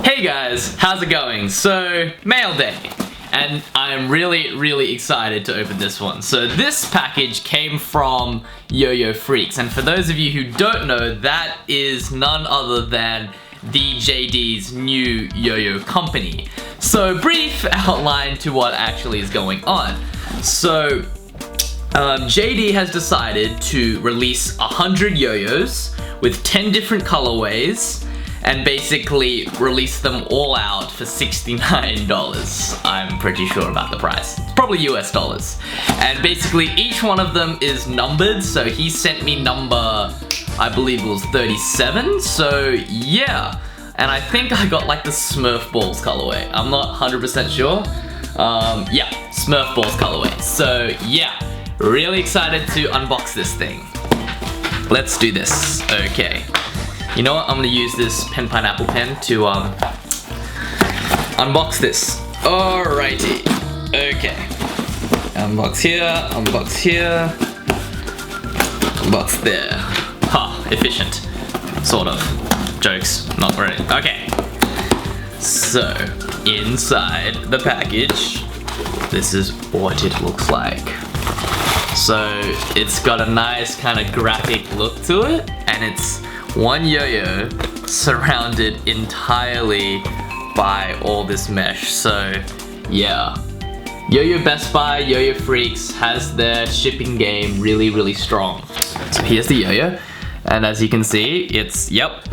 Hey guys, how's it going? So, mail day, and I'm really excited to open this one. So this package came from Yoyofreaks, and for those of you who don't know, that is none other than the JD's new yo-yo company. So brief outline to what actually is going on. So JD has decided to release 100 yo-yos with 10 different colorways and basically release them all out for $69. I'm pretty sure about the price. It's probably US dollars. And basically each one of them is numbered, so he sent me number, I believe it was 37, so yeah. And I think I got like the Smurf Balls colorway. I'm not 100% sure. Yeah, Smurf Balls colorway. So yeah, really excited to unbox this thing. Let's do this. Okay. You know what? I'm gonna use this pineapple pen to unbox this. Alrighty. Okay. Unbox here, unbox here, unbox there. Ha, efficient. Sort of. Jokes. Not really. Okay. So, inside the package, this is what it looks like. So, it's got a nice kind of graphic look to it, and it's one yo-yo surrounded entirely by all this mesh. So yeah, Yo-Yo Best Buy, Yoyofreaks has their shipping game really strong. So here's the yo-yo, and as you can see, it's, yep,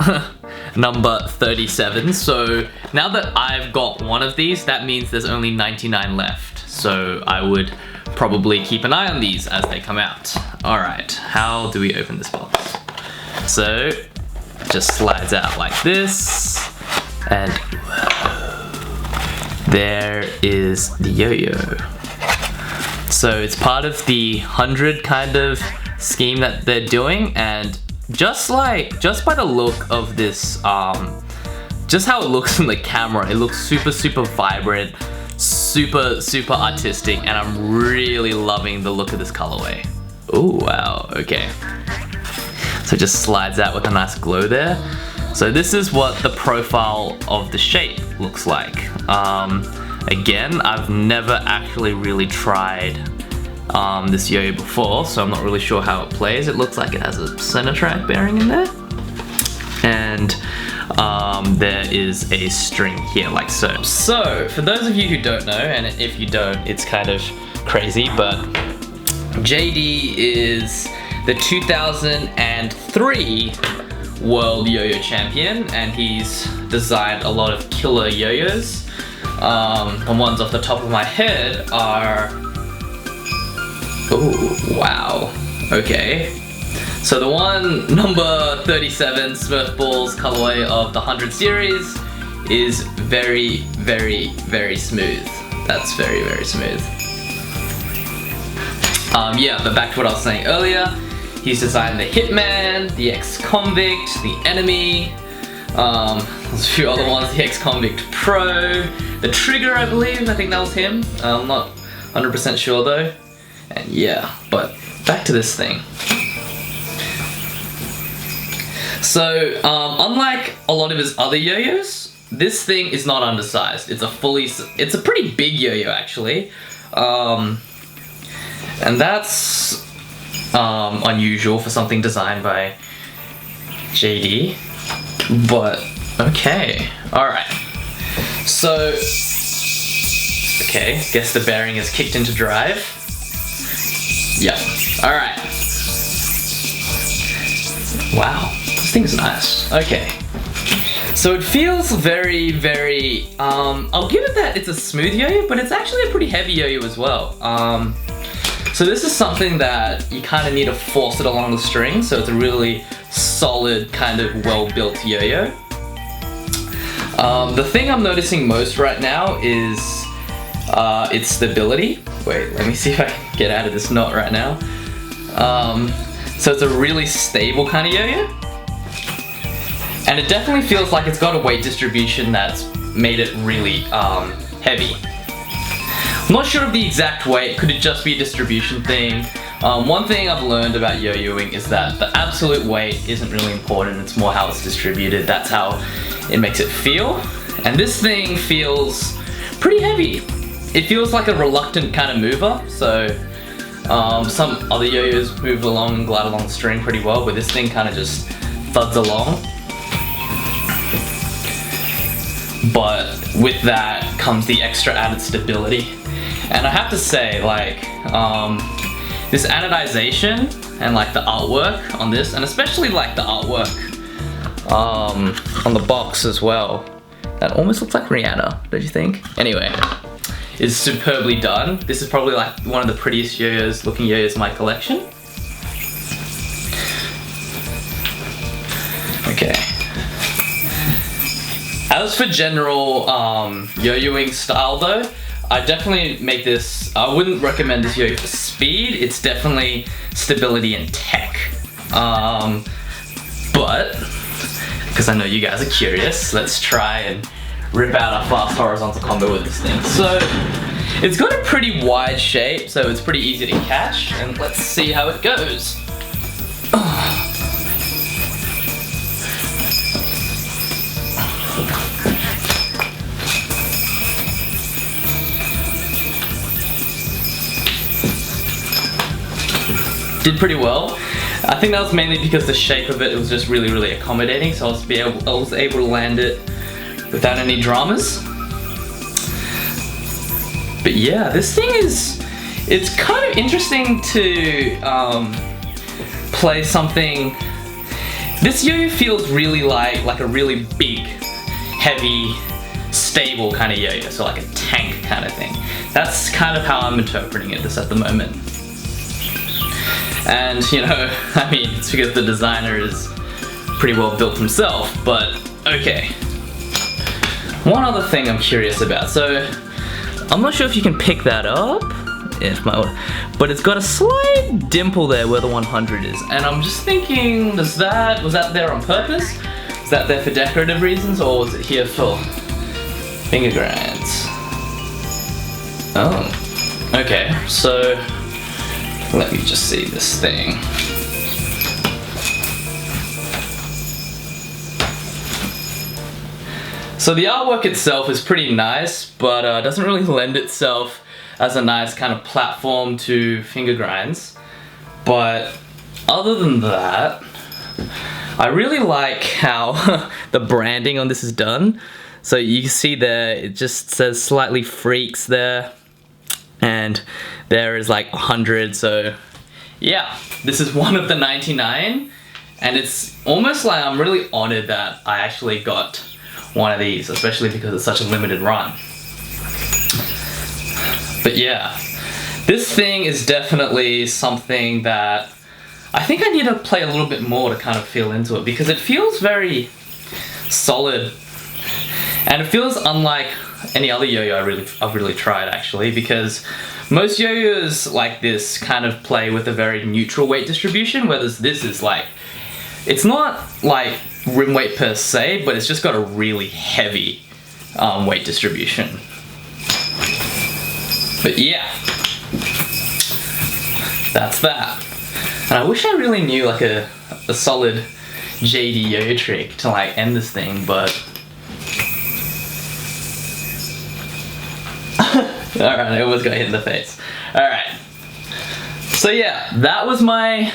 number 37. So now that I've got one of these, that means there's only 99 left. So I would probably keep an eye on these as they come out. Alright, how do we open this box? So, just slides out like this, and whoa, there is the yo-yo. So it's part of the 100 kind of scheme that they're doing, and just by the look of this, just how it looks in the camera, it looks super vibrant, super artistic, and I'm really loving the look of this colorway. Oh wow, okay. So it just slides out with a nice glow there. So this is what the profile of the shape looks like. Again, I've never actually really tried this yo-yo before, so I'm not really sure how it plays. It looks like it has a center track bearing in there. And there is a string here like so. So for those of you who don't know, and if you don't, it's kind of crazy, but JD is the 2003 World Yo-Yo Champion, and he's designed a lot of killer yo-yos. The ones off the top of my head are... Oh, wow. Okay. So the one, number 37, Smurf Balls colorway of the 100 series is very smooth. That's very smooth. Yeah, but back to what I was saying earlier. He's designed the Hitman, the Ex-Convict, the Enemy, there's a few other ones, the Ex-Convict Pro, the Trigger, I believe, I think that was him. I'm not 100% sure though. And yeah, but back to this thing. So, unlike a lot of his other yo-yos, this thing is not undersized. It's a pretty big yo-yo actually. And that's unusual for something designed by JD, but okay, alright. So, okay, guess the bearing is kicked into drive. Yep, alright. Wow, this thing's nice. Okay. So it feels very, I'll give it that it's a smooth yo-yo, but it's actually a pretty heavy yo-yo as well. So this is something that you kind of need to force it along the string, so it's a really solid, kind of well-built yo-yo. The thing I'm noticing most right now is its stability. Wait, let me see if I can get out of this knot right now. So it's a really stable kind of yo-yo. And it definitely feels like it's got a weight distribution that's made it really heavy. I'm not sure of the exact weight, could it just be a distribution thing? One thing I've learned about yo-yoing is that the absolute weight isn't really important, it's more how it's distributed. That's how it makes it feel. And this thing feels pretty heavy. It feels like a reluctant kind of mover, so some other yo-yos move along and glide along the string pretty well, but this thing kind of just thuds along. But with that comes the extra added stability. And I have to say, like, this anodization and like the artwork on this, and especially like the artwork on the box as well, that almost looks like Rihanna, don't you think? Anyway, is superbly done. This is probably like one of the prettiest looking yo-yos in my collection. Okay. As for general yo-yoing style though, I definitely make this, I wouldn't recommend this yo-yo for speed. It's definitely stability and tech. But, because I know you guys are curious, let's try and rip out a fast horizontal combo with this thing. So, it's got a pretty wide shape, so it's pretty easy to catch, and let's see how it goes. Did pretty well. I think that was mainly because the shape of it was just really accommodating, so I was able to land it without any dramas. But yeah, this thing it's kind of interesting to play something. This yo-yo feels really like a really big, heavy, stable kind of yo-yo, so like a tank kind of thing. That's kind of how I'm interpreting this at the moment. And you know, I mean, it's because the designer is pretty well built himself, but okay. One other thing I'm curious about, so I'm not sure if you can pick that up, but it's got a slight dimple there where the 100 is, and I'm just thinking, was that there on purpose? Is that there for decorative reasons, or was it here for finger grinds? Oh, okay, so let me just see this thing. So the artwork itself is pretty nice, but doesn't really lend itself as a nice kind of platform to finger grinds. But other than that, I really like how the branding on this is done. So you can see there, it just says slightly freaks there, and there is like 100, so yeah, this is one of the 99, and it's almost like I'm really honored that I actually got one of these, especially because it's such a limited run. But yeah, this thing is definitely something that I think I need to play a little bit more to kind of feel into it, because it feels very solid, and it feels unlike any other yo-yo I've really tried actually, because most yo-yos like this kind of play with a very neutral weight distribution, whereas this is like, it's not like rim weight per se, but it's just got a really heavy weight distribution. But yeah, that's that. And I wish I really knew like a solid JD yo-yo trick to like end this thing, but alright, I almost got hit in the face. Alright, so yeah, that was my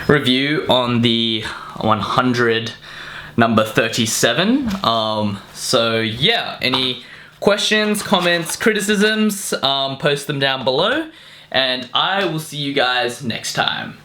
review on the 100 number 37. So yeah, any questions, comments, criticisms, post them down below, and I will see you guys next time.